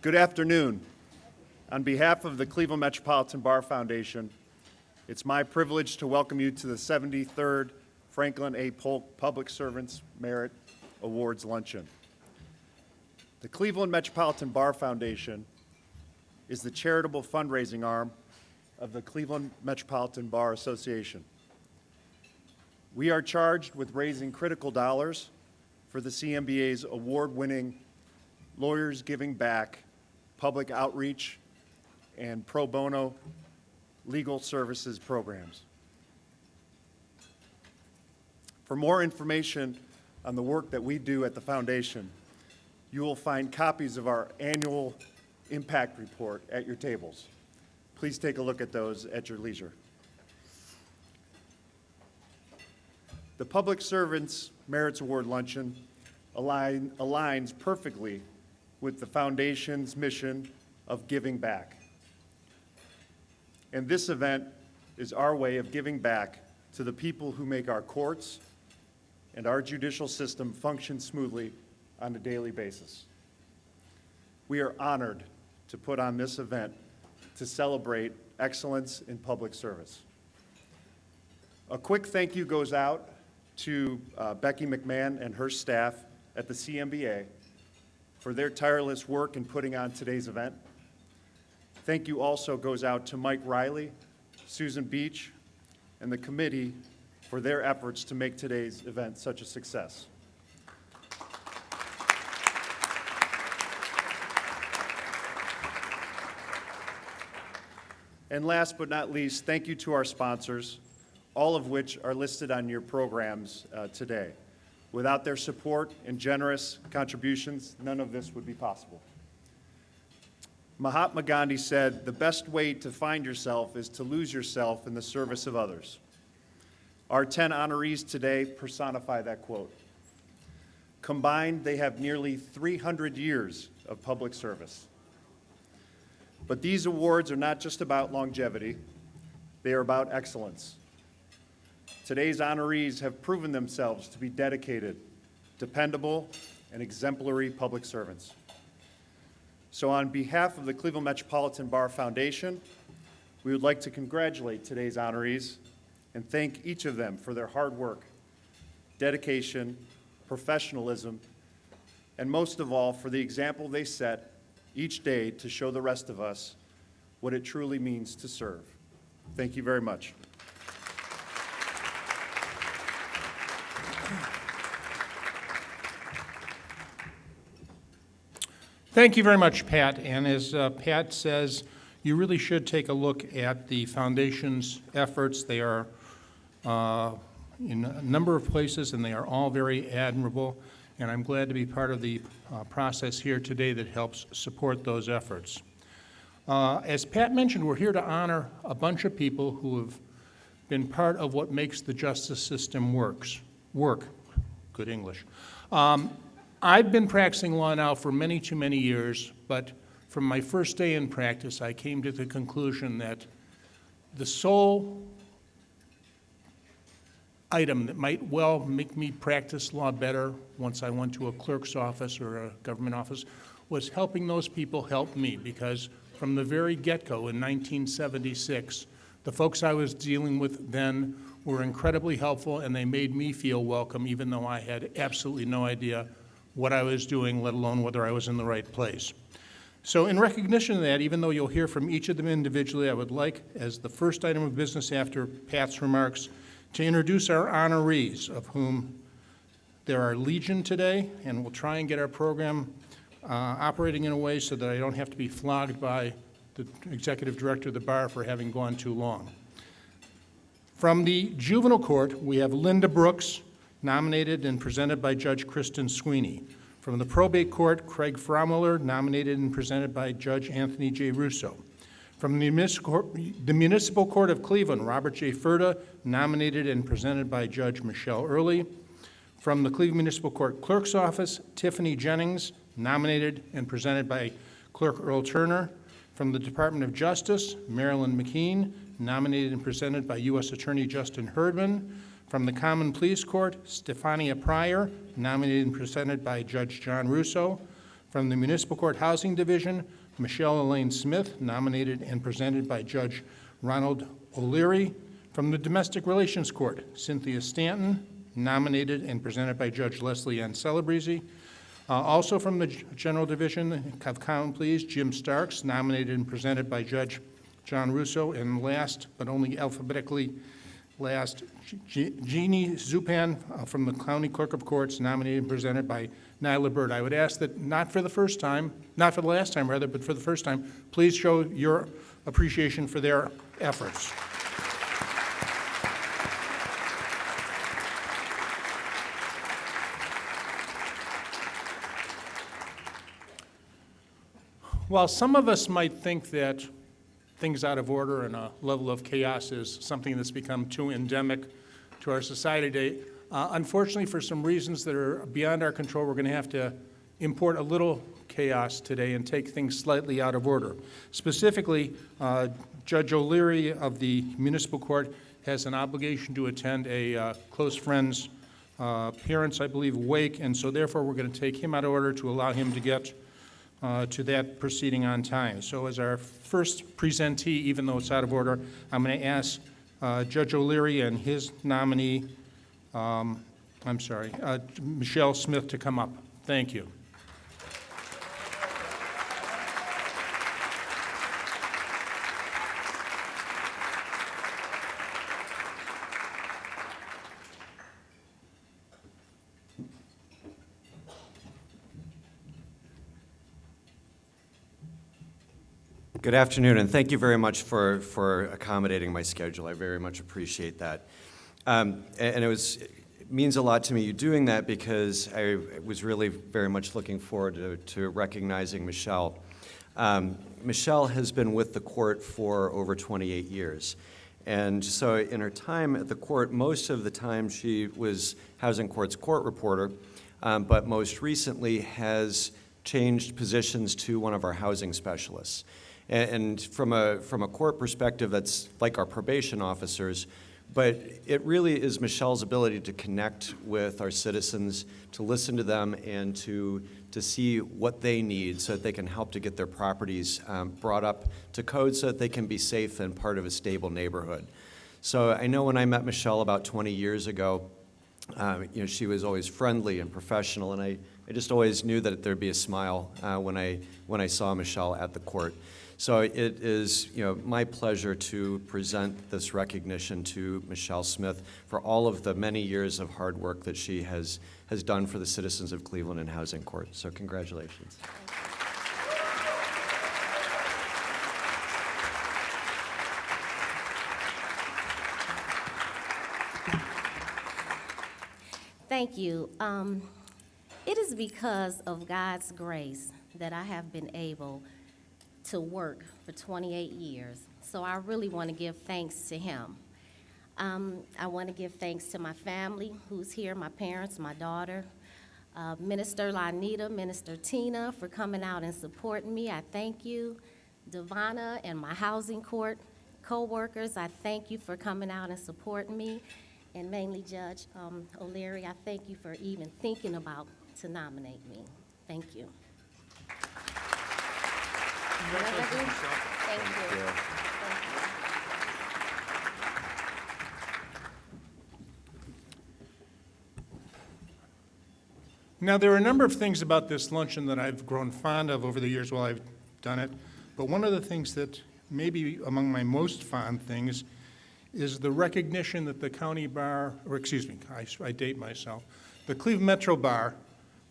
Good afternoon. On behalf of the Cleveland Metropolitan Bar Foundation, it's my privilege to welcome you to the 73rd Franklin A. Polk Public Servants Merit Awards Luncheon. The Cleveland Metropolitan Bar Foundation is the charitable fundraising arm of the Cleveland Metropolitan Bar Association. We are charged with raising critical dollars for the CMBA's award-winning Lawyers Giving Back public outreach and pro bono legal services programs. For more information on the work that we do at the foundation, you will find copies of our annual impact report at your tables. Please take a look at those at your leisure. The Public Servants Merits Award Luncheon aligns perfectly with the Foundation's mission of giving back. And this event is our way of giving back to the people who make our courts and our judicial system function smoothly on a daily basis. We are honored to put on this event to celebrate excellence in public service. A quick thank you goes out to Becky McMahon and her staff at the CMBA for their tireless work in putting on today's event. Thank you also goes out to Mike Riley, Susan Beach, and the committee for their efforts to make today's event such a success. And last but not least, thank you to our sponsors, all of which are listed on your programs today. Without their support and generous contributions, none of this would be possible. Mahatma Gandhi said, "The best way to find yourself is to lose yourself in the service of others." Our 10 honorees today personify that quote. Combined, they have nearly 300 years of public service. But these awards are not just about longevity, they are about excellence. Today's honorees have proven themselves to be dedicated, dependable, and exemplary public servants. So on behalf of the Cleveland Metropolitan Bar Foundation, we would like to congratulate today's honorees and thank each of them for their hard work, dedication, professionalism, and most of all, for the example they set each day to show the rest of us what it truly means to serve. Thank you very much. Thank you very much, Pat. And as Pat says, you really should take a look at the Foundation's efforts. They are in a number of places, and they are all very admirable. And I'm glad to be part of the process here today that helps support those efforts. As Pat mentioned, we're here to honor a bunch of people who have been part of what makes the justice system work. Good English. I've been practicing law now for many, too many years, but from my first day in practice, I came to the conclusion that the sole item that might well make me practice law better once I went to a clerk's office or a government office was helping those people help me, because from the very get-go in 1976, the folks I was dealing with then were incredibly helpful, and they made me feel welcome, even though I had absolutely no idea what I was doing, let alone whether I was in the right place. So in recognition of that, even though you'll hear from each of them individually, I would like, as the first item of business after Pat's remarks, to introduce our honorees, of whom there are legion today, and we'll try and get our program operating in a way so that I don't have to be flogged by the executive director of the bar for having gone too long. From the juvenile court, we have Linda Brooks, nominated and presented by Judge Kristen Sweeney. From the probate court, Craig Fra Miller, nominated and presented by Judge Anthony J. Russo. From the Municipal Court of Cleveland, Robert J. Furta, nominated and presented by Judge Michelle Early. From the Cleveland Municipal Court Clerk's Office, Tiffany Jennings, nominated and presented by Clerk Earl Turner. From the Department of Justice, Marilyn McKean, nominated and presented by U.S. Attorney Justin Herdman. From the Common Pleas Court, Stefania Pryor, nominated and presented by Judge John Russo. From the Municipal Court Housing Division, Michelle Elaine Smith, nominated and presented by Judge Ronald O'Leary. From the Domestic Relations Court, Cynthia Stanton, nominated and presented by Judge Leslie Ann Celebrezzi. Also from the General Division of Count Pleas, Jim Starks, nominated and presented by Judge John Russo. And last, but only alphabetically last, Jeannie Zupan from the County Clerk of Courts, nominated and presented by Nyla Bird. I would ask that not for the last time rather, but for the first time, please show your appreciation for their efforts. While some of us might think that things out of order and a level of chaos is something that's become too endemic to our society today, unfortunately, for some reasons that are beyond our control, we're going to have to import a little chaos today and take things slightly out of order. Specifically, Judge O'Leary of the Municipal Court has an obligation to attend a close friend's parents, I believe, wake, and so therefore we're going to take him out of order to allow him to get to that proceeding on time. So as our first presentee, even though it's out of order, I'm going to ask Judge O'Leary and his nominee, Michelle Smith, to come up. Thank you. Good afternoon, and thank you very much for accommodating my schedule. I very much appreciate that. And it means a lot to me you doing that because I was really very much looking forward to recognizing Michelle. Michelle has been with the court for over 28 years. And so in her time at the court, most of the time she was Housing Court's court reporter, but most recently has changed positions to one of our housing specialists. And from a court perspective, that's like our probation officers, but it really is Michelle's ability to connect with our citizens, to listen to them, and to see what they need so that they can help to get their properties brought up to code so that they can be safe and part of a stable neighborhood. So I know when I met Michelle about 20 years ago, she was always friendly and professional, and I just always knew that there'd be a smile when I saw Michelle at the court. So it is, my pleasure to present this recognition to Michelle Smith for all of the many years of hard work that she has done for the citizens of Cleveland and Housing Court. So congratulations. Thank you. It is because of God's grace that I have been able to work for 28 years. So I really want to give thanks to him. I want to give thanks to my family who's here, my parents, my daughter, Minister Lanita, Minister Tina for coming out and supporting me. I thank you. Devonna and my housing court co-workers, I thank you for coming out and supporting me. And mainly Judge O'Leary, I thank you for even thinking about to nominate me. Thank you. Congratulations, Michelle. Thank you. Thank you. Now, there are a number of things about this luncheon that I've grown fond of over the years while I've done it, but one of the things that may be among my most fond things is the recognition that the county bar, or excuse me, I date myself, the Cleveland Metro Bar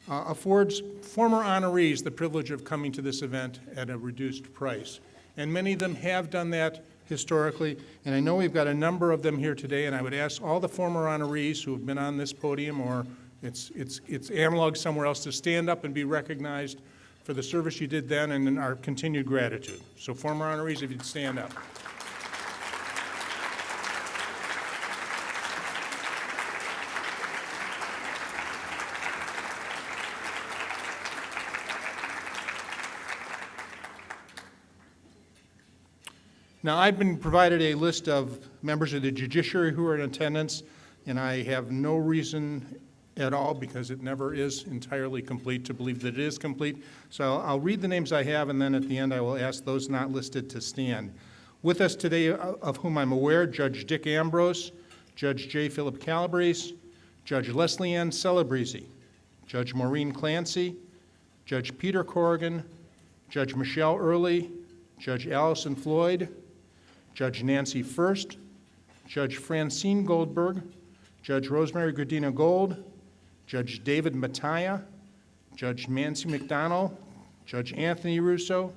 affords former honorees the privilege of coming to this event at a reduced price. And many of them have done that historically, and I know we've got a number of them here today, and I would ask all the former honorees who have been on this podium or it's analog somewhere else to stand up and be recognized for the service you did then and in our continued gratitude. So former honorees, if you'd stand up. Now, I've been provided a list of members of the judiciary who are in attendance, and I have no reason at all because it never is entirely complete to believe that it is complete. So I'll read the names I have, and then at the end I will ask those not listed to stand. With us today, of whom I'm aware, Judge Dick Ambrose, Judge J. Philip Calabrese, Judge Leslie Ann Celebrezzi, Judge Maureen Clancy, Judge Peter Corrigan, Judge Michelle Early, Judge Allison Floyd, Judge Nancy First, Judge Francine Goldberg, Judge Rosemary Gradina Gold, Judge David Mattia, Judge Nancy McDonald, Judge Anthony Russo,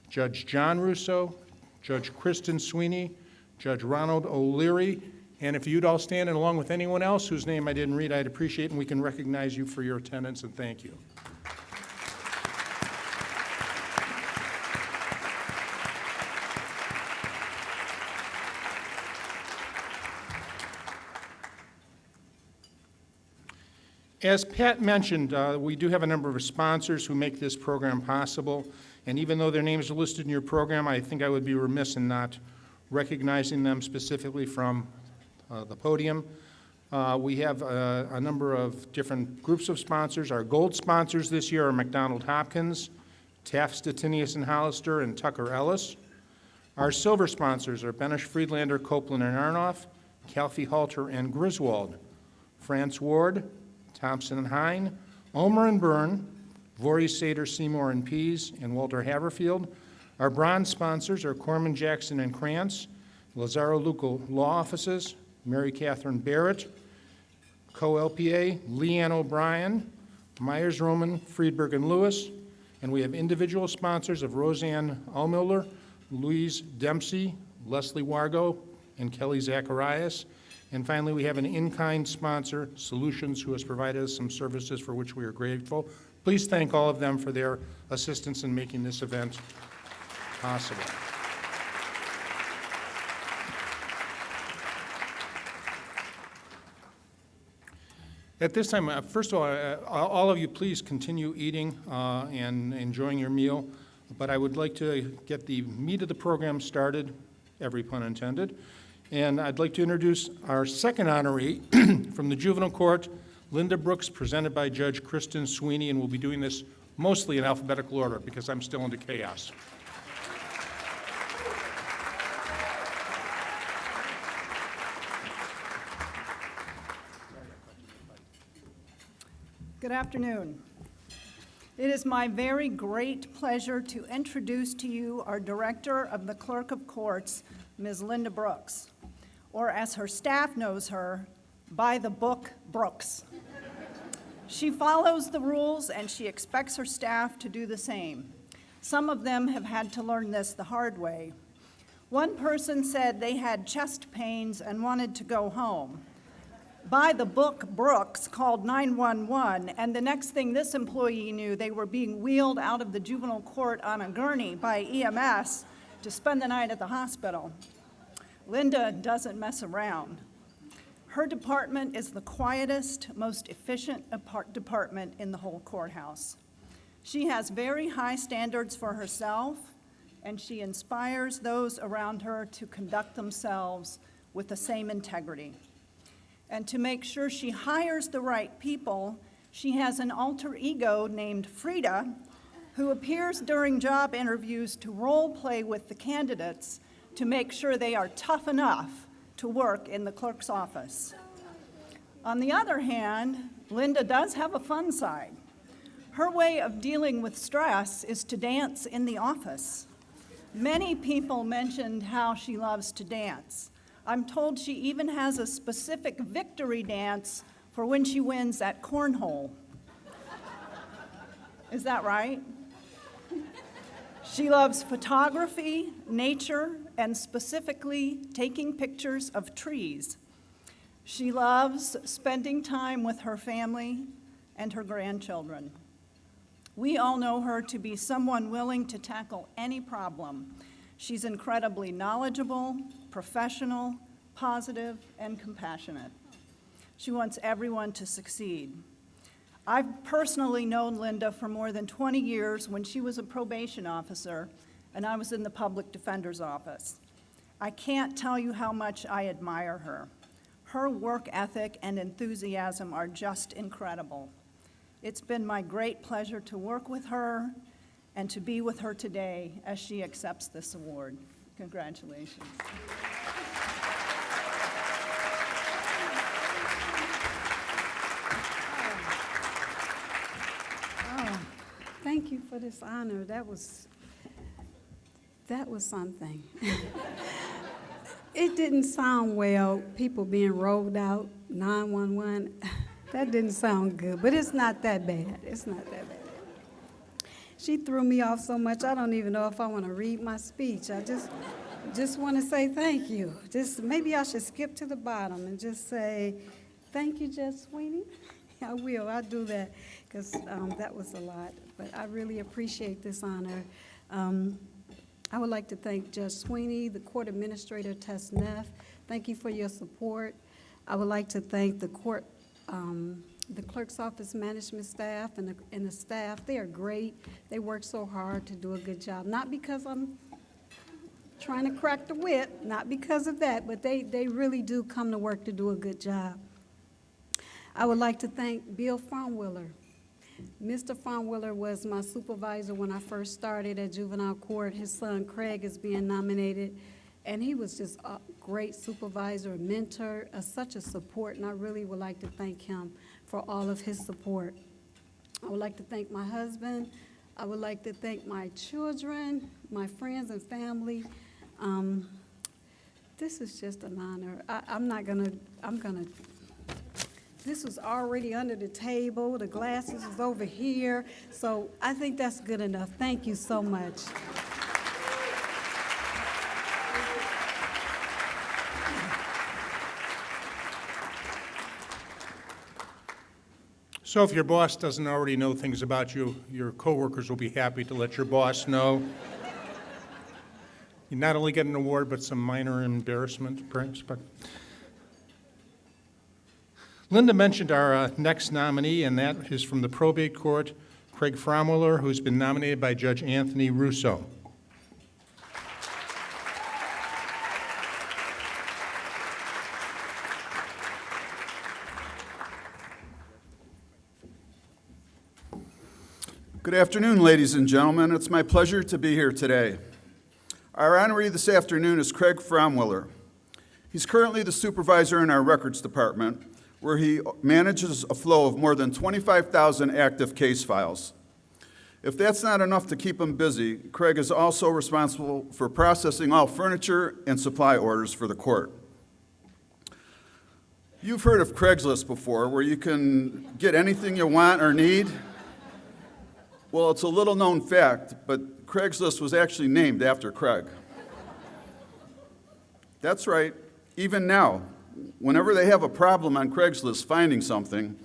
Judge John Russo, Judge Kristen Sweeney, Judge Ronald O'Leary, and if you'd all stand and along with anyone else whose name I didn't read, I'd appreciate it, and we can recognize you for your attendance, and thank you. As Pat mentioned, we do have a number of sponsors who make this program possible, and even though their names are listed in your program, I think I would be remiss in not recognizing them specifically from the podium. We have a number of different groups of sponsors. Our gold sponsors this year are McDonald Hopkins, Taft Stettinius and Hollister, and Tucker Ellis. Our silver sponsors are Benish Friedlander, Copeland and Arnoff, Calfee Halter and Griswold, France Ward, Thompson and Hine, Ulmer and Byrne, Voorhees, Sater, Seymour and Pease, and Walter Haverfield. Our bronze sponsors are Corman, Jackson and Krantz, Lazaro Luco Law Offices, Mary Catherine Barrett, Co-LPA, Leanne O'Brien, Myers Roman, Friedberg and Lewis, and we have individual sponsors of Roseanne Allmiller, Louise Dempsey, Leslie Wargo, and Kelly Zacharias. And finally, we have an in-kind sponsor, Solutions, who has provided us some services for which we are grateful. Please thank all of them for their assistance in making this event possible. At this time, first of all of you please continue eating and enjoying your meal, but I would like to get the meat of the program started, every pun intended. And I'd like to introduce our second honoree from the Juvenile Court, Linda Brooks, presented by Judge Kristen Sweeney, and we'll be doing this mostly in alphabetical order because I'm still into chaos. Good afternoon. It is my very great pleasure to introduce to you our Director of the Clerk of Courts, Ms. Linda Brooks, or as her staff knows her, by the book Brooks. She follows the rules and she expects her staff to do the same. Some of them have had to learn this the hard way. One person said they had chest pains and wanted to go home. By the book Brooks called 911, and the next thing this employee knew, they were being wheeled out of the juvenile court on a gurney by EMS to spend the night at the hospital. Linda doesn't mess around. Her department is the quietest, most efficient department in the whole courthouse. She has very high standards for herself, and she inspires those around her to conduct themselves with the same integrity. And to make sure she hires the right people, she has an alter ego named Frida, who appears during job interviews to role play with the candidates to make sure they are tough enough to work in the clerk's office. On the other hand, Linda does have a fun side. Her way of dealing with stress is to dance in the office. Many people mentioned how she loves to dance. I'm told she even has a specific victory dance for when she wins at cornhole. Is that right? She loves photography, nature, and specifically taking pictures of trees. She loves spending time with her family and her grandchildren. We all know her to be someone willing to tackle any problem. She's incredibly knowledgeable, professional, positive, and compassionate. She wants everyone to succeed. I've personally known Linda for more than 20 years when she was a probation officer and I was in the public defender's office. I can't tell you how much I admire her. Her work ethic and enthusiasm are just incredible. It's been my great pleasure to work with her and to be with her today as she accepts this award. Congratulations. Thank you for this honor. That was something. It didn't sound well, people being rolled out, 911. That didn't sound good, but it's not that bad. It's not that bad. She threw me off so much, I don't even know if I want to read my speech. I just want to say thank you. Maybe I should skip to the bottom and just say, thank you, Judge Sweeney. I will, I'll do that, because that was a lot. But I really appreciate this honor. I would like to thank Judge Sweeney, the Court Administrator, Tess Neff. Thank you for your support. I would like to thank the court, the clerk's office management staff and the staff. They are great. They work so hard to do a good job. Not because I'm trying to crack the whip, not because of that, but they really do come to work to do a good job. I would like to thank Bill Fra Miller. Mr. Fra Miller was my supervisor when I first started at Juvenile Court. His son Craig is being nominated, and he was just a great supervisor, a mentor, such a support, and I really would like to thank him for all of his support. I would like to thank my husband. I would like to thank my children, my friends and family. This is just an honor. This was already under the table. The glasses is over here. So I think that's good enough. Thank you so much. So if your boss doesn't already know things about you, your coworkers will be happy to let your boss know. You not only get an award, but some minor embarrassment, perhaps. But Linda mentioned our next nominee, and that is from the probate court, Craig Fra Miller, who's been nominated by Judge Anthony Russo. Good afternoon, ladies and gentlemen. It's my pleasure to be here today. Our honoree this afternoon is Craig Fra Miller. He's currently the supervisor in our records department, where he manages a flow of more than 25,000 active case files. If that's not enough to keep him busy, Craig is also responsible for processing all furniture and supply orders for the court. You've heard of Craigslist before, where you can get anything you want or need. Well, it's a little-known fact, but Craigslist was actually named after Craig. That's right. Even now, whenever they have a problem on Craigslist finding something,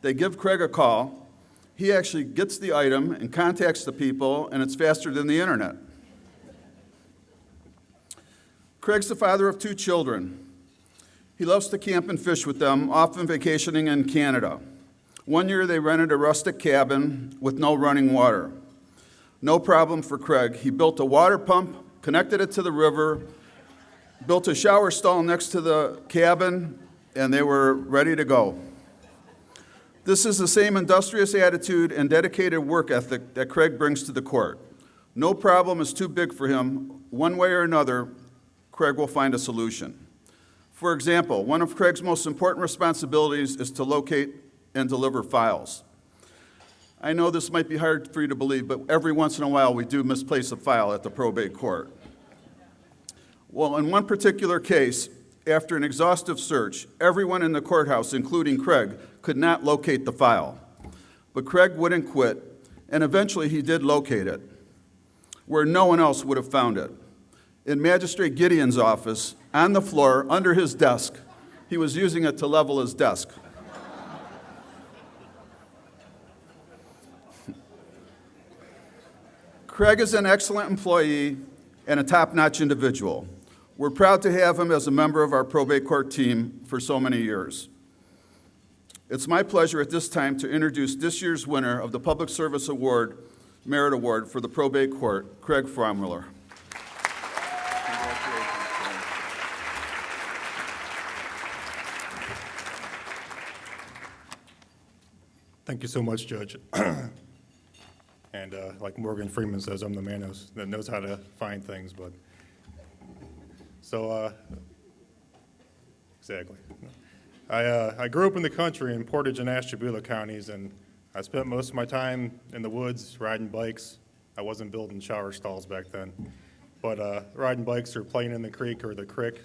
they give Craig a call. He actually gets the item and contacts the people, and it's faster than the internet. Craig's the father of 2 children. He loves to camp and fish with them, often vacationing in Canada. One year they rented a rustic cabin with no running water. No problem for Craig. He built a water pump, connected it to the river, built a shower stall next to the cabin, and they were ready to go. This is the same industrious attitude and dedicated work ethic that Craig brings to the court. No problem is too big for him. One way or another, Craig will find a solution. For example, one of Craig's most important responsibilities is to locate and deliver files. I know this might be hard for you to believe, but every once in a while we do misplace a file at the probate court. Well, in one particular case, after an exhaustive search, everyone in the courthouse, including Craig, could not locate the file. But Craig wouldn't quit, and eventually he did locate it, where no one else would have found it. In Magistrate Gideon's office, on the floor, under his desk. He was using it to level his desk. Craig is an excellent employee and a top-notch individual. We're proud to have him as a member of our probate court team for so many years. It's my pleasure at this time to introduce this year's winner of the Public Service Award, Merit Award for the probate court, Craig Fra Miller. Thank you so much, Judge. And like Morgan Freeman says, I'm the man that knows how to find things, but, so, exactly. I grew up in the country in Portage and Ashtabula counties, and I spent most of my time in the woods riding bikes. I wasn't building shower stalls back then, but riding bikes or playing in the creek or the crick,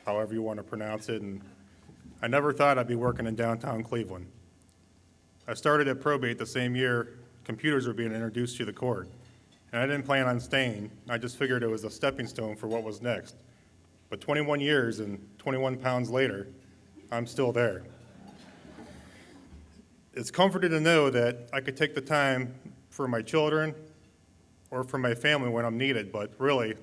however you want to pronounce it, and I never thought I'd be working in downtown Cleveland. I started at probate the same year computers were being introduced to the court, and I didn't plan on staying. I just figured it was a stepping stone for what was next. But 21 years and 21 pounds later, I'm still there. It's comforting to know that I could take the time for my children or for my family when I'm needed, but really,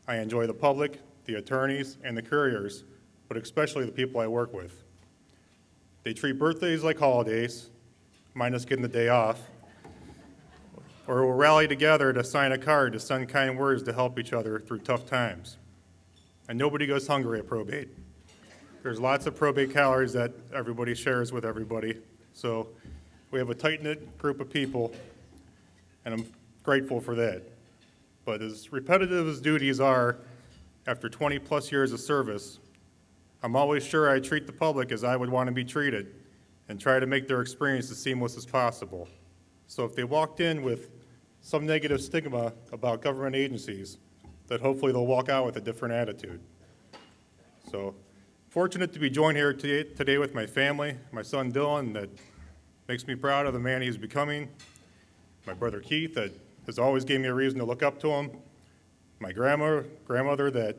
I enjoy the public, the attorneys, and the couriers, but especially the people I work with. They treat birthdays like holidays, minus getting the day off, or we'll rally together to sign a card to send kind words to help each other through tough times. And nobody goes hungry at probate. There's lots of probate calories that everybody shares with everybody. So we have a tight-knit group of people, and I'm grateful for that. But as repetitive as duties are, after 20-plus years of service, I'm always sure I treat the public as I would want to be treated and try to make their experience as seamless as possible. So if they walked in with some negative stigma about government agencies, that hopefully they'll walk out with a different attitude. So fortunate to be joined here today with my family, my son Dylan, that makes me proud of the man he's becoming, my brother Keith, that has always gave me a reason to look up to him, my grandmother that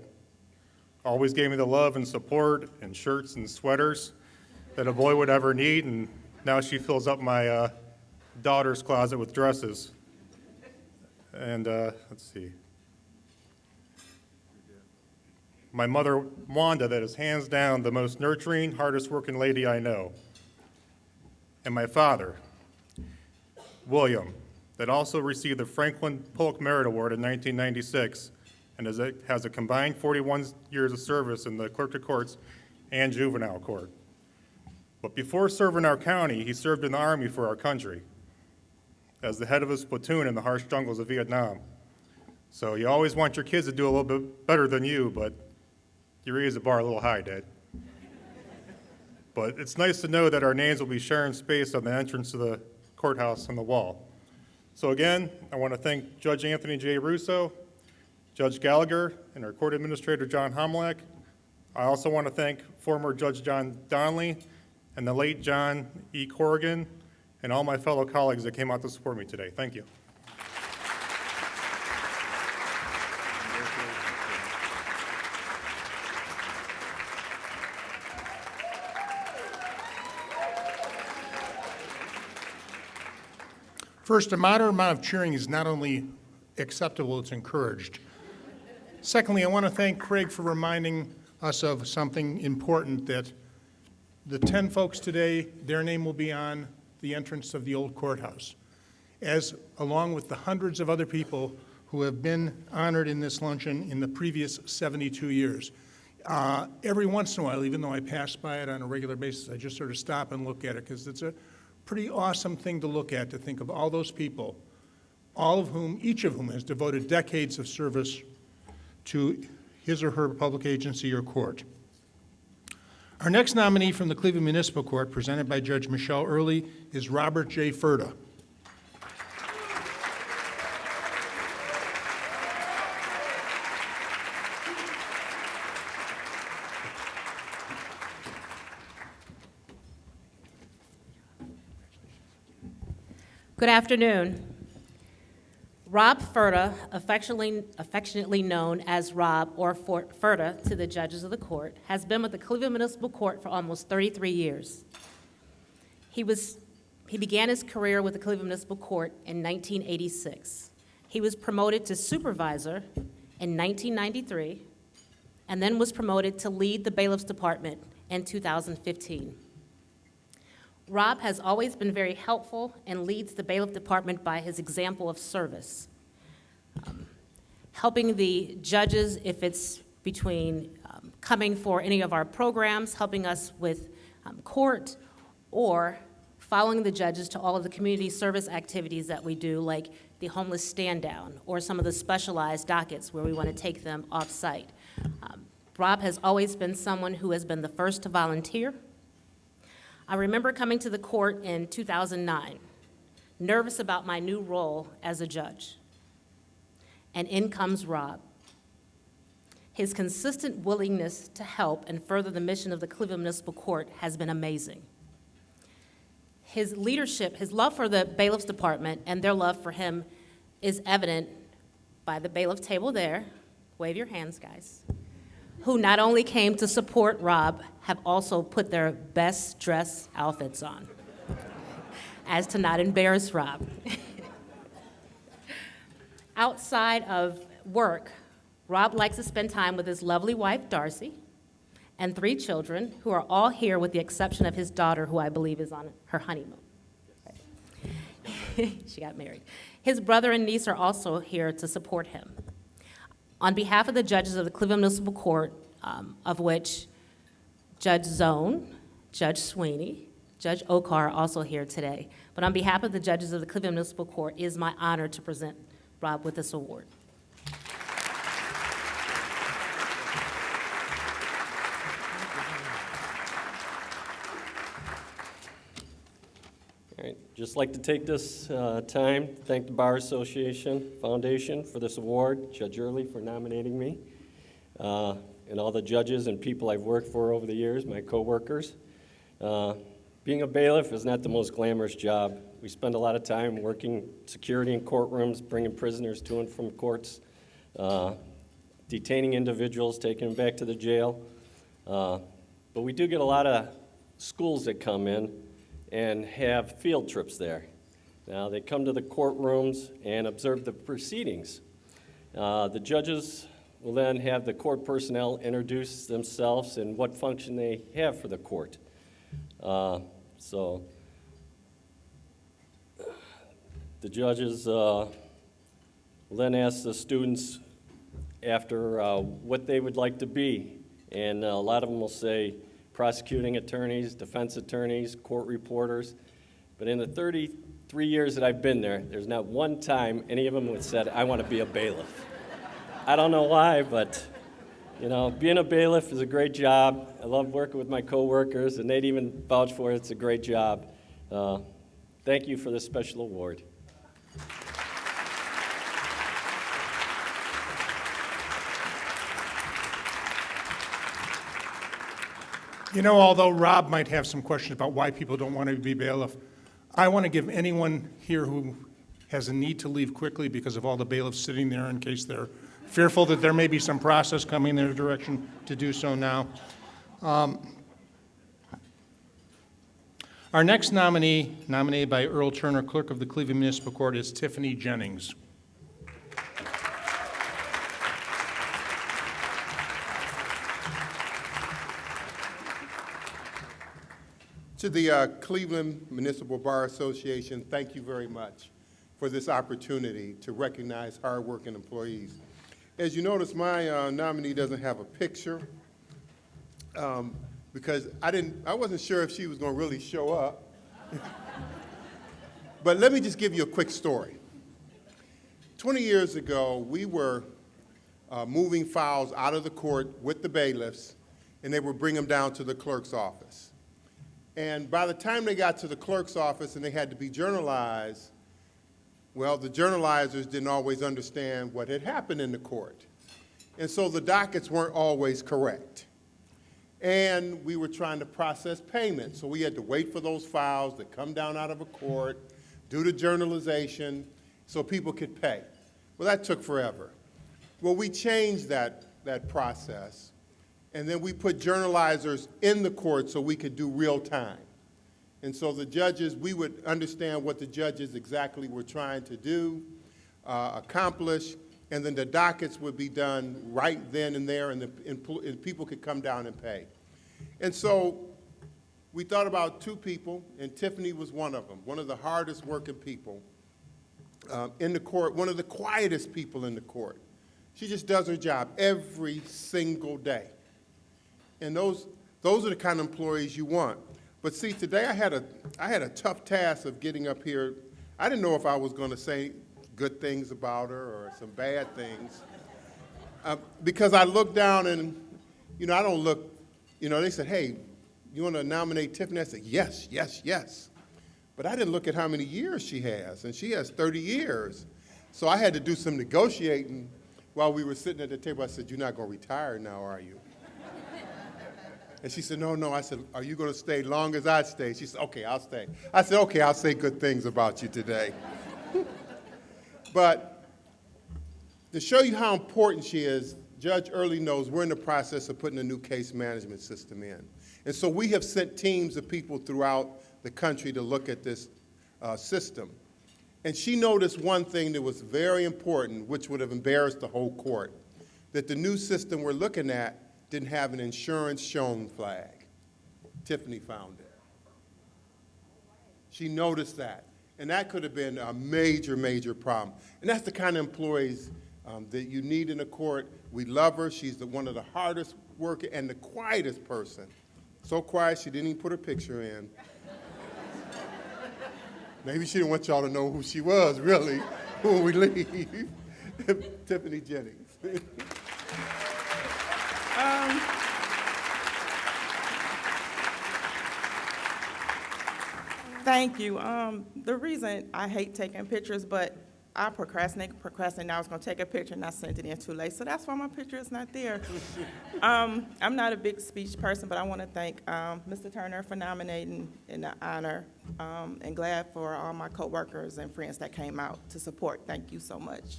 always gave me the love and support and shirts and sweaters that a boy would ever need, and now she fills up my daughter's closet with dresses. And let's see. My mother, Wanda, that is hands down the most nurturing, hardest working lady I know. And my father, William, that also received the Franklin Polk Merit Award in 1996 and has a combined 41 years of service in the clerk of courts and juvenile court. But before serving our county, he served in the Army for our country as the head of his platoon in the harsh jungles of Vietnam. So you always want your kids to do a little bit better than you, but you raise the bar a little high, Dad. But it's nice to know that our names will be sharing space on the entrance to the courthouse on the wall. So again, I want to thank Judge Anthony J. Russo, Judge Gallagher, and our court administrator, John Homlack. I also want to thank former Judge John Donnelly and the late John E. Corrigan, and all my fellow colleagues that came out to support me today. Thank you. First, a moderate amount of cheering is not only acceptable, it's encouraged. Secondly, I want to thank Craig for reminding us of something important, that the 10 folks today, their name will be on the entrance of the old courthouse, as along with the hundreds of other people who have been honored in this luncheon in the previous 72 years. Every once in a while, even though I pass by it on a regular basis, I just sort of stop and look at it, because it's a pretty awesome thing to look at, to think of all those people, each of whom has devoted decades of service to his or her public agency or court. Our next nominee from the Cleveland Municipal Court, presented by Judge Michelle Early, is Robert J. Furta. Good afternoon. Rob Furta, affectionately known as Rob or Furta to the judges of the court, has been with the Cleveland Municipal Court for almost 33 years. He began his career with the Cleveland Municipal Court in 1986. He was promoted to supervisor in 1993, and then was promoted to lead the bailiffs department in 2015. Rob has always been very helpful and leads the bailiff department by his example of service, helping the judges if it's between coming for any of our programs, helping us with court, or following the judges to all of the community service activities that we do, like the homeless stand-down or some of the specialized dockets where we want to take them off-site. Rob has always been someone who has been the first to volunteer. I remember coming to the court in 2009, nervous about my new role as a judge. And in comes Rob. His consistent willingness to help and further the mission of the Cleveland Municipal Court has been amazing. His leadership, his love for the bailiff's department and their love for him is evident by the bailiff table there. Wave your hands, guys. Who not only came to support Rob, have also put their best dress outfits on, as to not embarrass Rob. Outside of work, Rob likes to spend time with his lovely wife, Darcy, and 3 children, who are all here with the exception of his daughter, who I believe is on her honeymoon. She got married. His brother and niece are also here to support him. On behalf of the judges of the Cleveland Municipal Court, of which Judge Zone, Judge Sweeney, Judge Okar are also here today, but on behalf of the judges of the Cleveland Municipal Court, it is my honor to present Rob with this award. All right, just like to take this time to thank the Bar Association Foundation for this award, Judge Early for nominating me, and all the judges and people I've worked for over the years, my coworkers. Being a bailiff is not the most glamorous job. We spend a lot of time working security in courtrooms, bringing prisoners to and from courts, detaining individuals, taking them back to the jail. But we do get a lot of schools that come in and have field trips there. Now, they come to the courtrooms and observe the proceedings. The judges will then have the court personnel introduce themselves and what function they have for the court. So the judges will then ask the students after what they would like to be, and a lot of them will say prosecuting attorneys, defense attorneys, court reporters. But in the 33 years that I've been there, there's not one time any of them have said, I want to be a bailiff. I don't know why, but you know, being a bailiff is a great job. I love working with my coworkers, and they'd even vouch for it. It's a great job. Thank you for this special award. You know, although Rob might have some questions about why people don't want to be bailiff, I want to give anyone here who has a need to leave quickly because of all the bailiffs sitting there in case they're fearful that there may be some process coming in their direction to do so now. Our next nominee, nominated by Earl Turner, Clerk of the Cleveland Municipal Court, is Tiffany Jennings. To the Cleveland Municipal Bar Association, thank you very much for this opportunity to recognize hardworking employees. As you notice, my nominee doesn't have a picture because I wasn't sure if she was going to really show up. But let me just give you a quick story. 20 years ago, we were moving files out of the court with the bailiffs, and they would bring them down to the clerk's office. And by the time they got to the clerk's office and they had to be journalized, well, the journalizers didn't always understand what had happened in the court. And so the dockets weren't always correct. And we were trying to process payments, so we had to wait for those files to come down out of a court, do the journalization, so people could pay. Well, that took forever. Well, we changed that process, and then we put journalizers in the court so we could do real time. And so the judges, we would understand what the judges exactly were trying to do, accomplish, and then the dockets would be done right then and there, and people could come down and pay. And so we thought about 2 people, and Tiffany was one of them, one of the hardest working people in the court, one of the quietest people in the court. She just does her job every single day. And those are the kind of employees you want. But see, today I had a tough task of getting up here. I didn't know if I was going to say good things about her or some bad things. Because I looked down and, I don't look, they said, hey, you want to nominate Tiffany? I said, yes, yes, yes. But I didn't look at how many years she has, and she has 30 years. So I had to do some negotiating while we were sitting at the table. I said, you're not going to retire now, are you? And she said, no, no. I said, are you going to stay long as I stay? She said, okay, I'll stay. I said, okay, I'll say good things about you today. But to show you how important she is, Judge Early knows we're in the process of putting a new case management system in. And so we have sent teams of people throughout the country to look at this system. And she noticed one thing that was very important, which would have embarrassed the whole court, that the new system we're looking at didn't have an insurance shown flag. Tiffany found it. She noticed that. And that could have been a major, major problem. And that's the kind of employees that you need in a court. We love her. She's one of the hardest working and the quietest person. So quiet, she didn't even put her picture in. Maybe she didn't want y'all to know who she was, really, when we leave. Tiffany Jennings. Thank you. The reason I hate taking pictures, but I procrastinated. I was going to take a picture, and I sent it in too late. So that's why my picture is not there. I'm not a big speech person, but I want to thank Mr. Turner for nominating in the honor, and glad for all my coworkers and friends that came out to support. Thank you so much.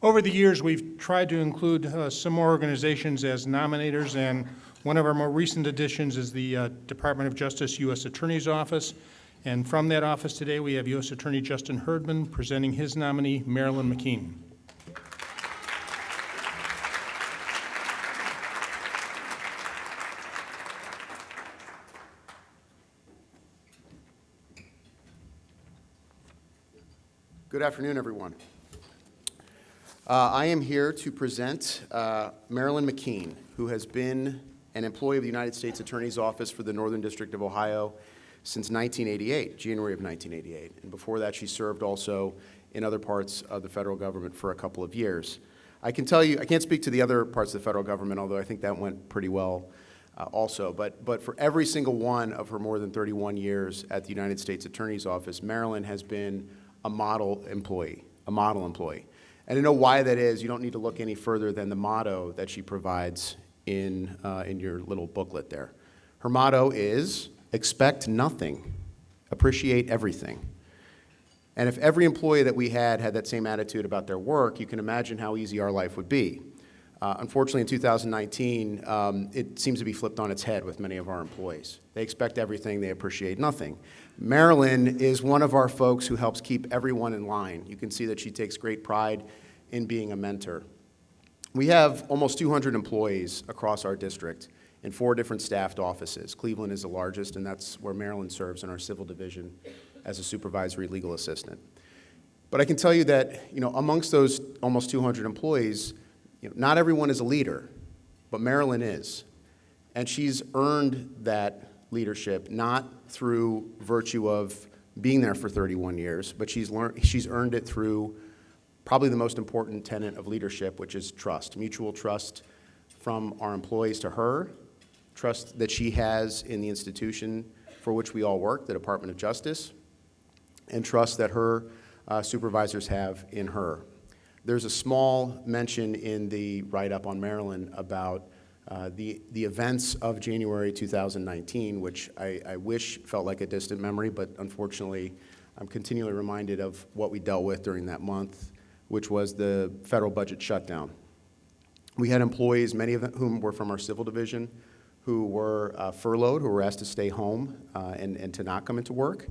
Over the years, we've tried to include some more organizations as nominators, and one of our more recent additions is the Department of Justice U.S. Attorney's Office. And from that office today, we have U.S. Attorney Justin Herdman presenting his nominee, Marilyn McKean. Good afternoon, everyone. I am here to present Marilyn McKean, who has been an employee of the United States Attorney's Office for the Northern District of Ohio since 1988, January of 1988. And before that, she served also in other parts of the federal government for a couple of years. I can tell you, I can't speak to the other parts of the federal government, although I think that went pretty well also. But for every single one of her more than 31 years at the United States Attorney's Office, Marilyn has been a model employee, And to know why that is, you don't need to look any further than the motto that she provides in your little booklet there. Her motto is, expect nothing, appreciate everything. And if every employee that we had that same attitude about their work, you can imagine how easy our life would be. Unfortunately, in 2019, it seems to be flipped on its head with many of our employees. They expect everything, they appreciate nothing. Marilyn is one of our folks who helps keep everyone in line. You can see that she takes great pride in being a mentor. We have almost 200 employees across our district in 4 different staffed offices. Cleveland is the largest, and that's where Marilyn serves in our civil division as a supervisory legal assistant. But I can tell you that, amongst those almost 200 employees, not everyone is a leader, but Marilyn is. And she's earned that leadership not through virtue of being there for 31 years, but she's earned it through probably the most important tenet of leadership, which is trust, mutual trust from our employees to her, trust that she has in the institution for which we all work, the Department of Justice, and trust that her supervisors have in her. There's a small mention in the write-up on Marilyn about the events of January 2019, which I wish felt like a distant memory, but unfortunately, I'm continually reminded of what we dealt with during that month, which was the federal budget shutdown. We had employees, many of whom were from our civil division, who were furloughed, who were asked to stay home and to not come into work.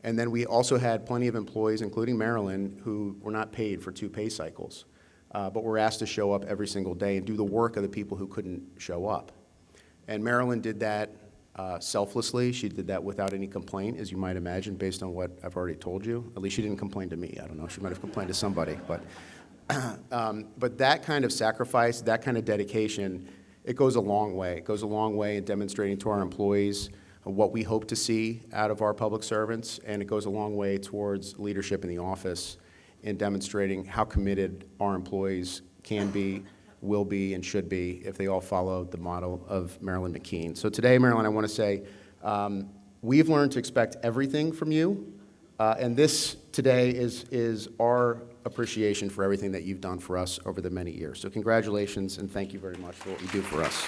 And then we also had plenty of employees, including Marilyn, who were not paid for 2 pay cycles, but were asked to show up every single day and do the work of the people who couldn't show up. And Marilyn did that selflessly. She did that without any complaint, as you might imagine, based on what I've already told you. At least she didn't complain to me. I don't know. She might have complained to somebody. But that kind of sacrifice, that kind of dedication, it goes a long way. It goes a long way in demonstrating to our employees what we hope to see out of our public servants, and it goes a long way towards leadership in the office in demonstrating how committed our employees can be, will be, and should be if they all follow the model of Marilyn McKean. So today, Marilyn, I want to say we've learned to expect everything from you, and this today is our appreciation for everything that you've done for us over the many years. So congratulations, and thank you very much for what you do for us.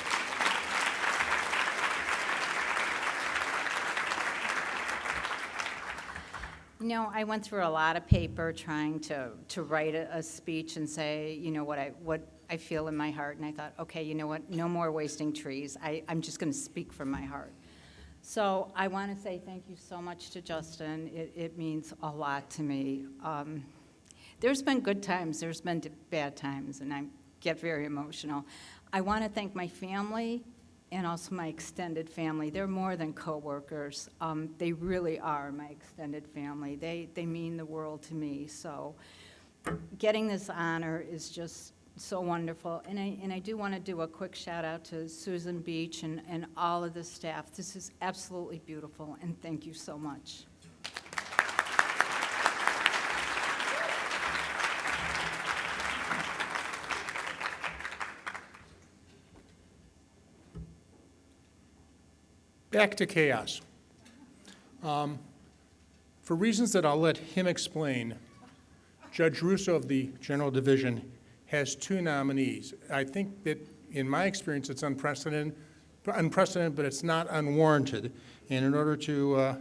You know, I went through a lot of paper trying to write a speech and say, you know, what I feel in my heart, and I thought, okay, you know what, no more wasting trees. I'm just going to speak from my heart. So I want to say thank you so much to Justin. It means a lot to me. There's been good times, there's been bad times, and I get very emotional. I want to thank my family and also my extended family. They're more than coworkers. They really are my extended family. They mean the world to me. So getting this honor is just so wonderful. And I do want to do a quick shout out to Susan Beach and all of the staff. This is absolutely beautiful, and thank you so much. Back to chaos. For reasons that I'll let him explain, Judge Russo of the General Division has 2 nominees. I think that, in my experience, it's unprecedented, but it's not unwarranted. And in order to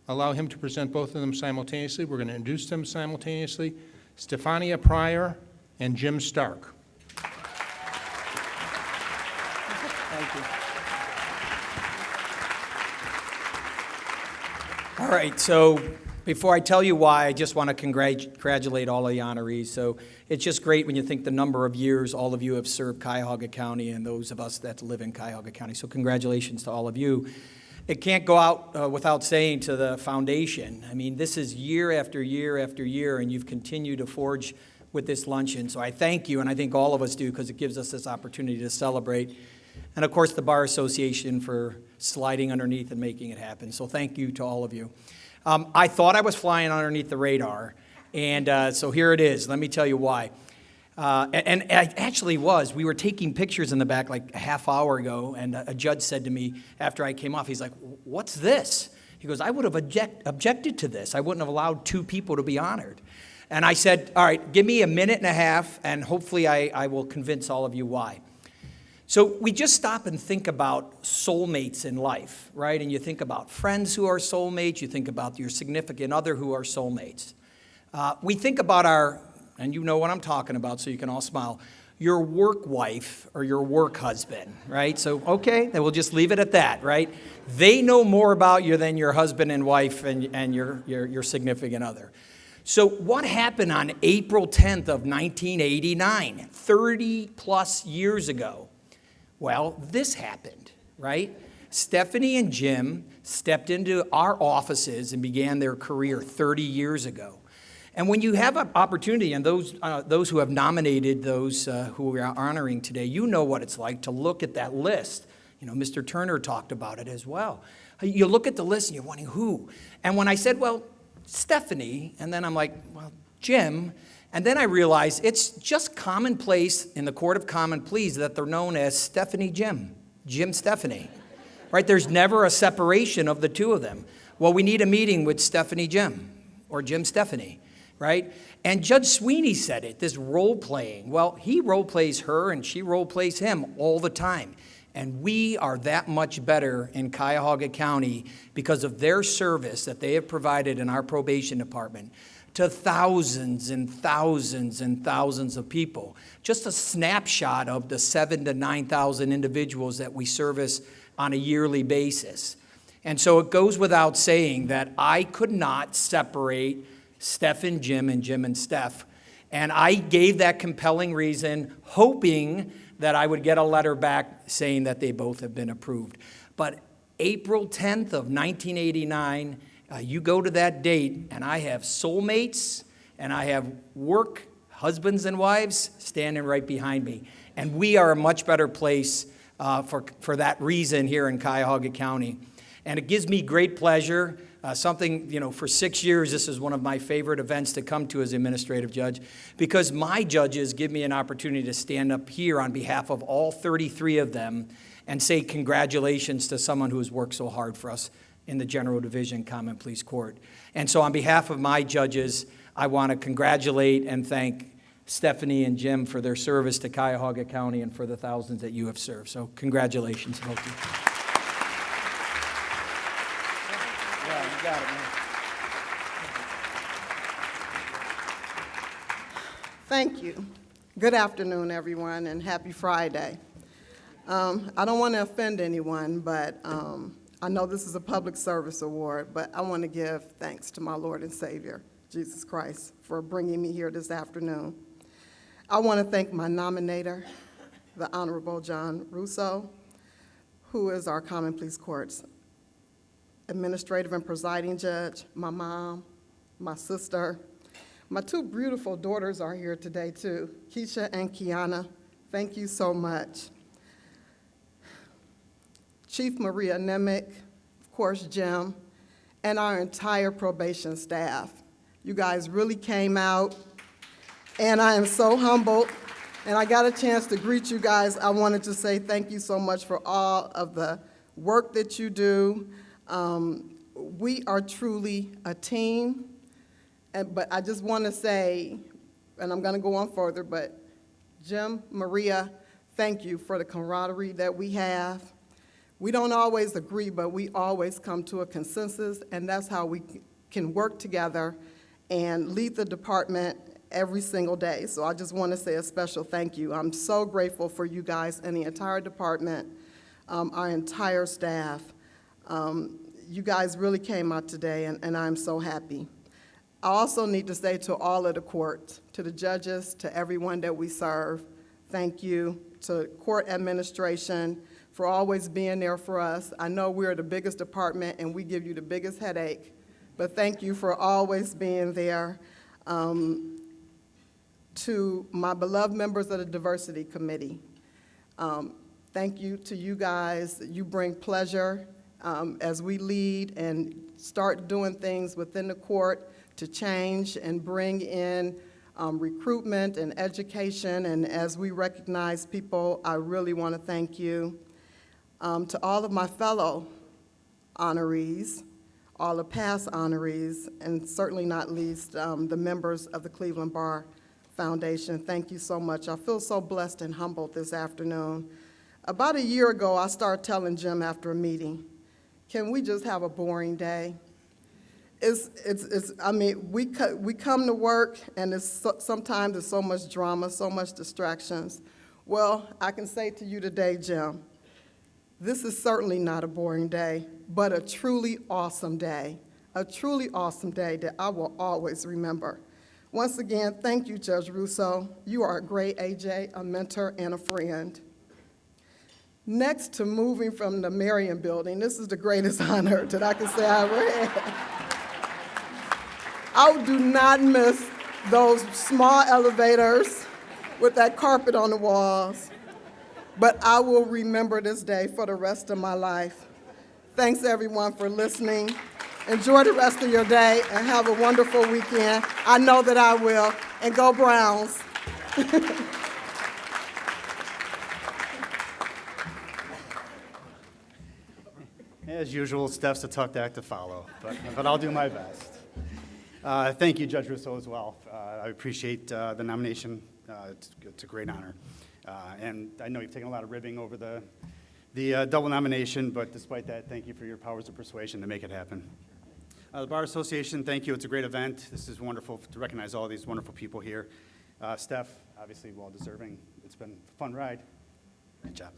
allow him to present both of them simultaneously, we're going to introduce them simultaneously. Stefania Pryor and Jim Stark. Thank you. All right, so before I tell you why, I just want to congratulate all of the honorees. So it's just great when you think the number of years all of you have served Cuyahoga County and those of us that live in Cuyahoga County. So congratulations to all of you. It can't go out without saying to the foundation, I mean, this is year after year after year, and you've continued to forge with this luncheon. So I thank you, and I think all of us do, because it gives us this opportunity to celebrate. And, of course, the Bar Association for sliding underneath and making it happen. So thank you to all of you. I thought I was flying underneath the radar, and so here it is. Let me tell you why. And I actually was. We were taking pictures in the back like a half hour ago, and a judge said to me after I came off, he's like, what's this? He goes, I would have objected to this. I wouldn't have allowed 2 people to be honored. And I said, all right, give me a minute and a half, and hopefully I will convince all of you why. So we just stop and think about soulmates in life, right? And you think about friends who are soulmates. You think about your significant other who are soulmates. We think about and you know what I'm talking about, so you can all smile, your work wife or your work husband, right? So, okay, then we'll just leave it at that, right? They know more about you than your husband and wife and your significant other. So what happened on April 10th of 1989, 30-plus years ago? Well, this happened, right? Stephanie and Jim stepped into our offices and began their career 30 years ago. And when you have an opportunity, and those who have nominated those who we are honoring today, you know what it's like to look at that list. You know, Mr. Turner talked about it as well. You look at the list and you're wondering who. And when I said, well, Stephanie, and then I'm like, well, Jim, and then I realized it's just commonplace in the Court of Common Pleas that they're known as Stephanie Jim, Jim Stephanie, right? There's never a separation of the 2 of them. Well, we need a meeting with Stephanie Jim or Jim Stephanie, right? And Judge Sweeney said it, this role playing. Well, he role plays her and she role plays him all the time. And we are that much better in Cuyahoga County because of their service that they have provided in our probation department to thousands and thousands and thousands of people. Just a snapshot of the 7,000 to 9,000 individuals that we service on a yearly basis. And so it goes without saying that I could not separate Steph and Jim and Steph. And I gave that compelling reason, hoping that I would get a letter back saying that they both have been approved. But April 10th of 1989. You go to that date, and I have soulmates, and I have work husbands and wives standing right behind me. And we are a much better place for that reason here in Cuyahoga County. And it gives me great pleasure. For 6 years, this is one of my favorite events to come to as administrative judge, because my judges give me an opportunity to stand up here on behalf of all 33 of them and say congratulations to someone who has worked so hard for us in the General Division Common Pleas Court. And so on behalf of my judges, I want to congratulate and thank Stephanie and Jim for their service to Cuyahoga County and for the thousands that you have served. So congratulations, both of you. Yeah, you got it, man. Thank you. Good afternoon, everyone, and happy Friday. I don't want to offend anyone, but I know this is a public service award, but I want to give thanks to my Lord and Savior, Jesus Christ, for bringing me here this afternoon. I want to thank my nominator, the Honorable John Russo, who is our Common Pleas Court's administrative and presiding judge, my mom, my sister. My two beautiful daughters are here today, too, Keisha and Kiana. Thank you so much. Chief Maria Nemick, of course, Jim, and our entire probation staff. You guys really came out, and I am so humbled. And I got a chance to greet you guys. I wanted to say thank you so much for all of the work that you do. We are truly a team. But I just want to say, and I'm going to go on further, but Jim, Maria, thank you for the camaraderie that we have. We don't always agree, but we always come to a consensus, and that's how we can work together and lead the department every single day. So I just want to say a special thank you. I'm so grateful for you guys and the entire department, our entire staff. You guys really came out today, and I'm so happy. I also need to say to all of the courts, to the judges, to everyone that we serve, thank you. To court administration for always being there for us. I know we're the biggest department and we give you the biggest headache, but thank you for always being there. To my beloved members of the Diversity Committee, thank you to you guys. You bring pleasure as we lead and start doing things within the court to change and bring in recruitment and education. And as we recognize people, I really want to thank you. To all of my fellow honorees, all the past honorees, and certainly not least the members of the Cleveland Bar Foundation, thank you so much. I feel so blessed and humbled this afternoon. About a year ago, I started telling Jim after a meeting, can we just have a boring day? I mean, we come to work and sometimes there's so much drama, so much distractions. Well, I can say to you today, Jim, this is certainly not a boring day, but a truly awesome day that I will always remember. Once again, thank you, Judge Russo. You are a great AJ, a mentor, and a friend. Next to moving from the Marion Building, this is the greatest honor that I can say I ever had. I do not miss those small elevators with that carpet on the walls, but I will remember this day for the rest of my life. Thanks, everyone, for listening. Enjoy the rest of your day and have a wonderful weekend. I know that I will. And go Browns. As usual, Steph's a tough act to follow, but I'll do my best. Thank you, Judge Russo, as well. I appreciate the nomination. It's a great honor. And I know you've taken a lot of ribbing over the double nomination, but despite that, thank you for your powers of persuasion to make it happen. The Bar Association, thank you. It's a great event. This is wonderful to recognize all these wonderful people here. Steph, obviously well-deserving. It's been a fun ride. Good job.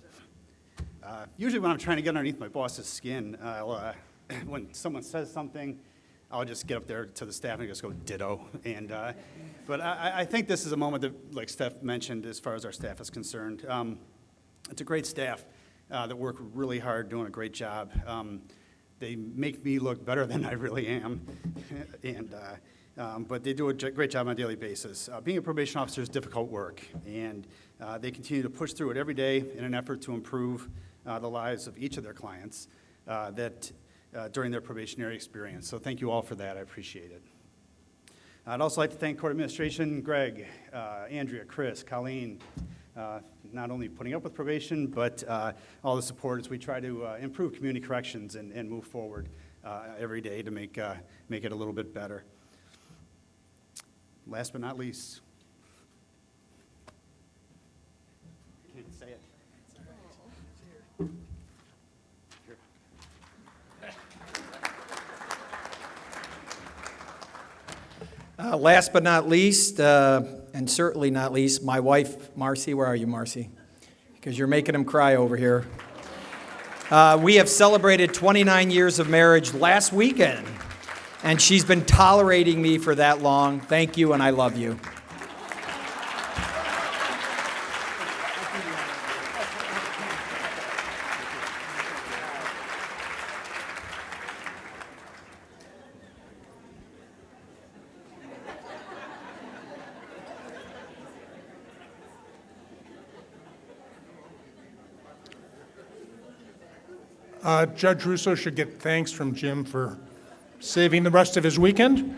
Usually when I'm trying to get underneath my boss's skin, when someone says something, I'll just get up there to the staff and just go ditto. But I think this is a moment that, like Steph mentioned, as far as our staff is concerned. It's a great staff. that work really hard, doing a great job. They make me look better than I really am, but they do a great job on a daily basis. Being a probation officer is difficult work, and they continue to push through it every day in an effort to improve the lives of each of their clients during their probationary experience. So thank you all for that. I appreciate it. I'd also like to thank court administration, Greg, Andrea, Chris, Colleen, not only putting up with probation, but all the support as we try to improve community corrections and move forward every day to make it a little bit better. Last but not least, can't say it. Last but not least, and certainly not least, my wife, Marcy. Where are you, Marcy? Because you're making him cry over here. We have celebrated 29 years of marriage last weekend, and she's been tolerating me for that long. Thank you, and I love you. Judge Russo should get thanks from Jim for saving the rest of his weekend.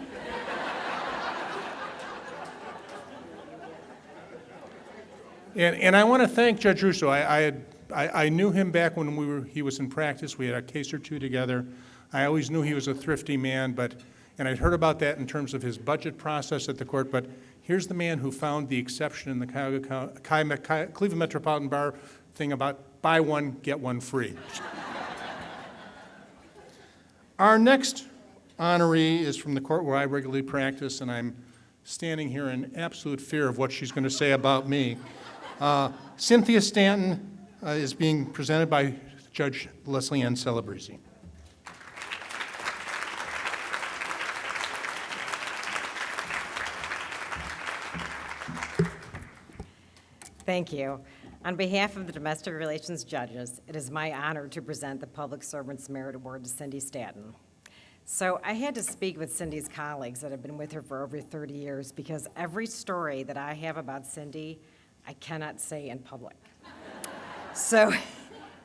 And I want to thank Judge Russo. I knew him back when he was in practice. We had a case or two together. I always knew he was a thrifty man, and I'd heard about that in terms of his budget process at the court, but here's the man who found the exception in the Cleveland Metropolitan Bar thing about buy one, get one free. Our next honoree is from the court where I regularly practice, and I'm standing here in absolute fear of what she's going to say about me. Cynthia Stanton is being presented by Judge Leslie Ann Celebrezzi. Thank you. On behalf of the Domestic Relations Judges, it is my honor to present the Public Servants Merit Award to Cindy Stanton. So I had to speak with Cindy's colleagues that have been with her for over 30 years because every story that I have about Cindy, I cannot say in public. So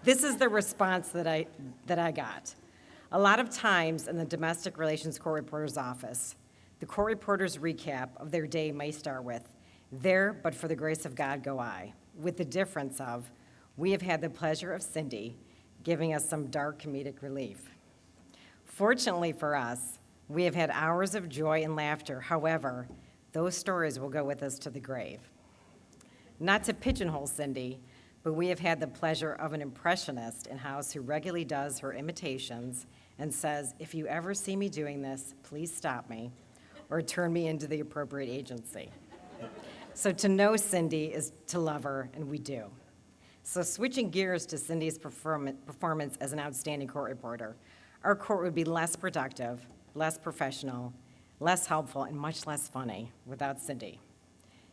this is the response that I got. A lot of times in the Domestic Relations Court Reporter's office, the court reporter's recap of their day may start with, "There, but for the grace of God go I," with the difference of, we have had the pleasure of Cindy giving us some dark comedic relief. Fortunately for us, we have had hours of joy and laughter. However, those stories will go with us to the grave. Not to pigeonhole Cindy, but we have had the pleasure of an impressionist in-house who regularly does her imitations and says, "If you ever see me doing this, please stop me or turn me into the appropriate agency." So to know Cindy is to love her, and we do. So switching gears to Cindy's performance as an outstanding court reporter, our court would be less productive, less professional, less helpful, and much less funny without Cindy.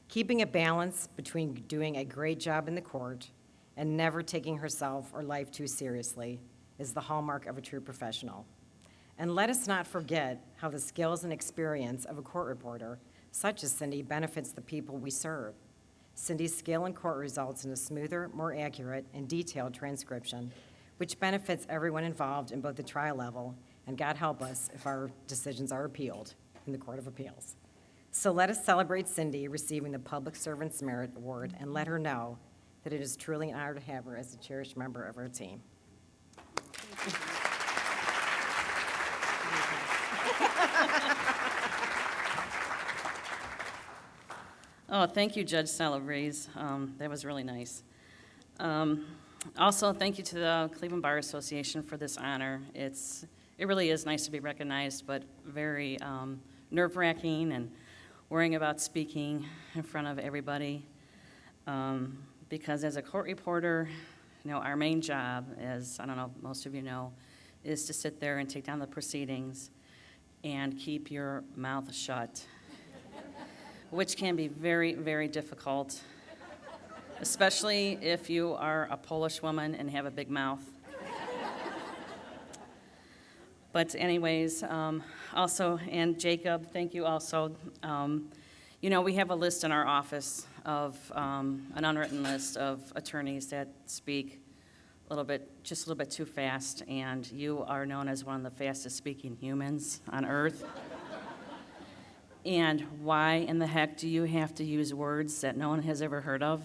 Keeping a balance between doing a great job in the court and never taking herself or life too seriously is the hallmark of a true professional. And let us not forget how the skills and experience of a court reporter such as Cindy benefits the people we serve. Cindy's skill in court results in a smoother, more accurate, and detailed transcription, which benefits everyone involved in both the trial level and, God help us, if our decisions are appealed in the Court of Appeals. So let us celebrate Cindy receiving the Public Servants Merit Award and let her know that it is truly an honor to have her as a cherished member of our team. Oh, thank you, Judge Celebrezzi. That was really nice. Also, thank you to the Cleveland Bar Association for this honor. It really is nice to be recognized, but very nerve-wracking and worrying about speaking in front of everybody. Because as a court reporter, our main job, as I don't know, most of you know, is to sit there and take down the proceedings and keep your mouth shut, which can be very, very difficult. especially if you are a Polish woman and have a big mouth. But anyways, also, and Jacob, thank you also. You know, we have a list in our office of, an unwritten list of attorneys that speak just a little bit too fast, and you are known as one of the fastest speaking humans on earth. And why in the heck do you have to use words that no one has ever heard of?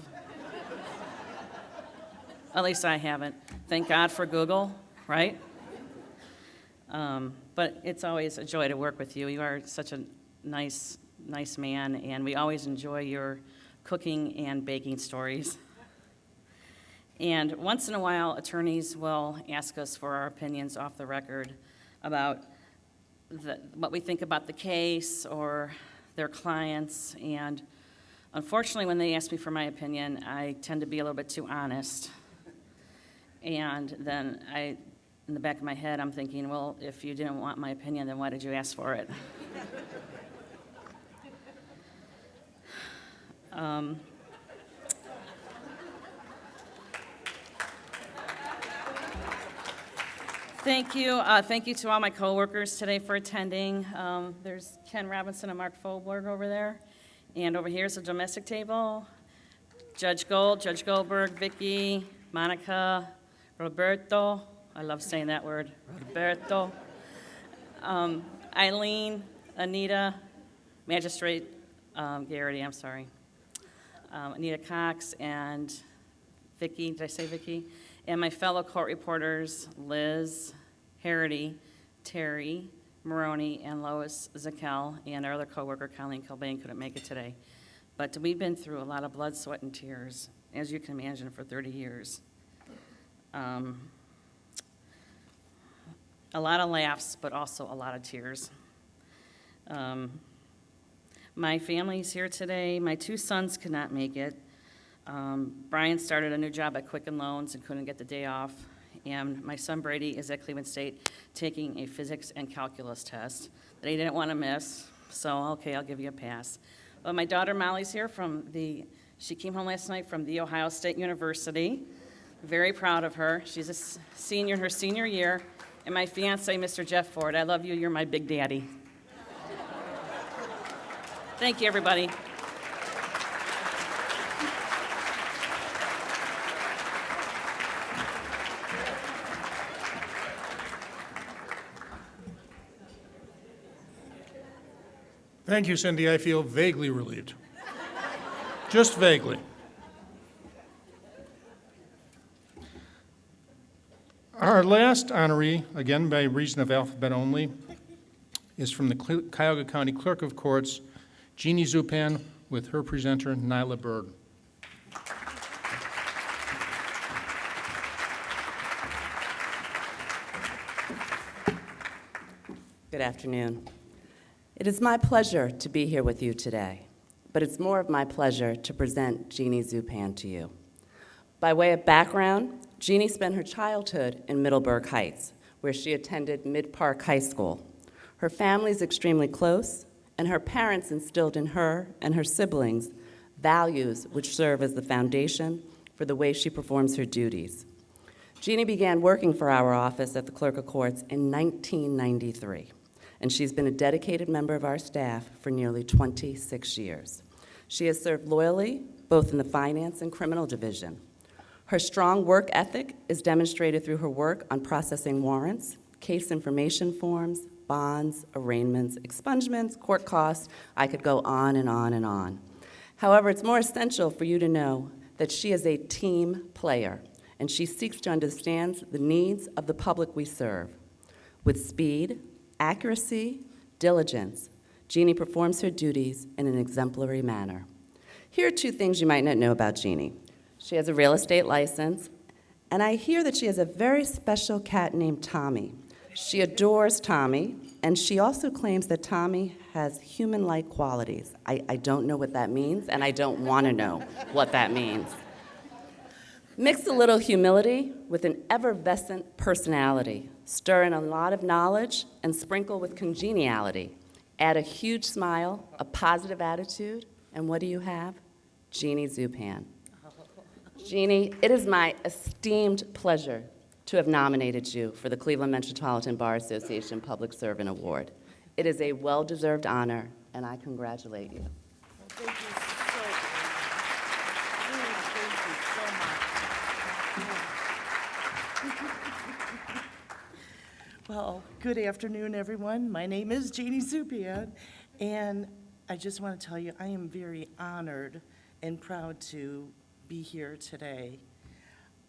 At least I haven't. Thank God for Google, right? But it's always a joy to work with you. You are such a nice man, and we always enjoy your cooking and baking stories. And once in a while, attorneys will ask us for our opinions off the record about what we think about the case or their clients. And unfortunately, when they ask me for my opinion, I tend to be a little bit too honest. And then in the back of my head, I'm thinking, well, if you didn't want my opinion, then why did you ask for it? Thank you. Thank you to all my coworkers today for attending. There's Ken Robinson and Mark Folberg over there. And over here is the domestic table. Judge Gold, Judge Goldberg, Vicky, Monica, Roberto. I love saying that word, Roberto. Eileen, Anita, Magistrate Garrity, I'm sorry. Anita Cox and Vicky, did I say Vicky? And my fellow court reporters, Liz, Harity, Terry, Maroney, and Lois Zakel, and our other coworker, Colleen Kilbane, couldn't make it today. But we've been through a lot of blood, sweat, and tears, as you can imagine, for 30 years. A lot of laughs, but also a lot of tears. My family's here today. My 2 sons could not make it. Brian started a new job at Quicken Loans and couldn't get the day off. And my son Brady is at Cleveland State taking a physics and calculus test that he didn't want to miss. So, okay, I'll give you a pass. But my daughter Molly's here she came home last night from The Ohio State University. Very proud of her. She's a senior in her senior year. And my fiance, Mr. Jeff Ford, I love you. You're my big daddy. Thank you, everybody. Thank you, Cindy. I feel vaguely relieved. Just vaguely. Our last honoree, again by reason of alphabet only, is from the Cuyahoga County Clerk of Courts, Jeannie Zupan, with her presenter, Nyla Berg. Good afternoon. It is my pleasure to be here with you today, but it's more of my pleasure to present Jeannie Zupan to you. By way of background, Jeannie spent her childhood in Middleburg Heights, where she attended Mid-Park High School. Her family is extremely close, and her parents instilled in her and her siblings values which serve as the foundation for the way she performs her duties. Jeannie began working for our office at the Clerk of Courts in 1993. And she's been a dedicated member of our staff for nearly 26 years. She has served loyally, both in the finance and criminal division. Her strong work ethic is demonstrated through her work on processing warrants, case information forms, bonds, arraignments, expungements, court costs. I could go on and on and on. However, it's more essential for you to know that she is a team player, and she seeks to understand the needs of the public we serve. With speed, accuracy, diligence, Jeannie performs her duties in an exemplary manner. Here are 2 things you might not know about Jeannie. She has a real estate license, and I hear that she has a very special cat named Tommy. She adores Tommy, and she also claims that Tommy has human-like qualities. I don't know what that means, and I don't want to know what that means. Mix a little humility with an effervescent personality. Stir in a lot of knowledge and sprinkle with congeniality. Add a huge smile, a positive attitude, and what do you have? Jeannie Zupan. Jeannie, it is my esteemed pleasure to have nominated you for the Cleveland Metropolitan Bar Association Public Servant Award. It is a well-deserved honor, and I congratulate you. Thank you so much. Thank you so much. Well, good afternoon, everyone. My name is Jeannie Zupan, and I just want to tell you I am very honored and proud to be here today.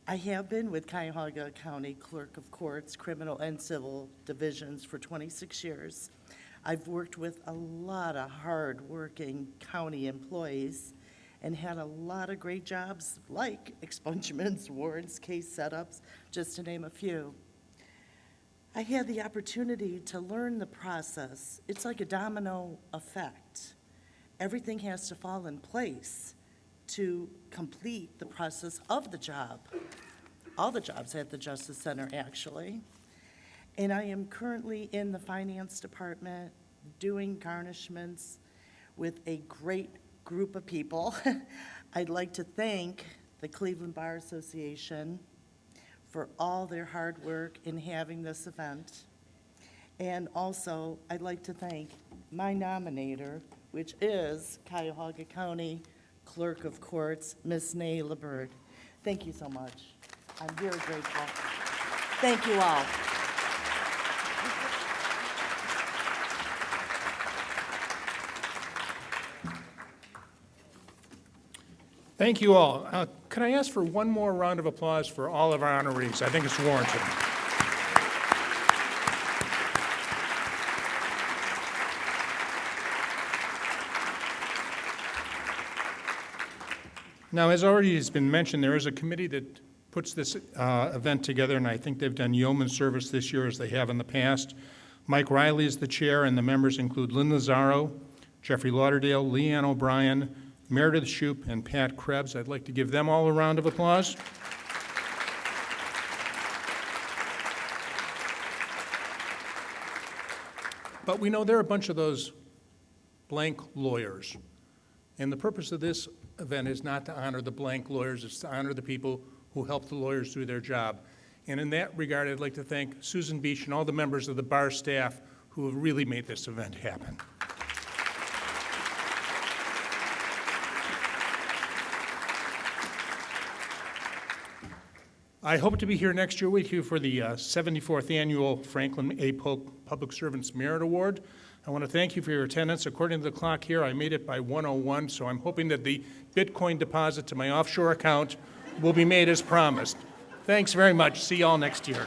I have been with Cuyahoga County Clerk of Courts, Criminal and Civil Divisions for 26 years. I've worked with a lot of hard-working county employees and had a lot of great jobs like expungements, warrants, case setups, just to name a few. I had the opportunity to learn the process. It's like a domino effect. Everything has to fall in place to complete the process of the job. All the jobs at the Justice Center, actually. And I am currently in the Finance Department doing garnishments with a great group of people. I'd like to thank the Cleveland Bar Association for all their hard work in having this event. And also, I'd like to thank my nominator, which is Cuyahoga County Clerk of Courts, Ms. Nay LeBird. Thank you so much. I'm very grateful. Thank you all. Thank you all. Can I ask for one more round of applause for all of our honorees? I think it's warranted. Now, as already has been mentioned, there is a committee that puts this event together, and I think they've done yeoman service this year as they have in the past. Mike Riley is the chair, and the members include Lynn Lazaro, Jeffrey Lauderdale, Leanne O'Brien, Meredith Shoup, and Pat Krebs. I'd like to give them all a round of applause. But we know there are a bunch of those blank lawyers. And the purpose of this event is not to honor the blank lawyers, it's to honor the people who help the lawyers do their job. And in that regard, I'd like to thank Susan Beach and all the members of the bar staff who have really made this event happen. I hope to be here next year with you for the 74th Annual Franklin A. Polk Public Servants Merit Award. I want to thank you for your attendance. According to the clock here, I made it by 1:01, so I'm hoping that the Bitcoin deposit to my offshore account will be made as promised. Thanks very much. See you all next year.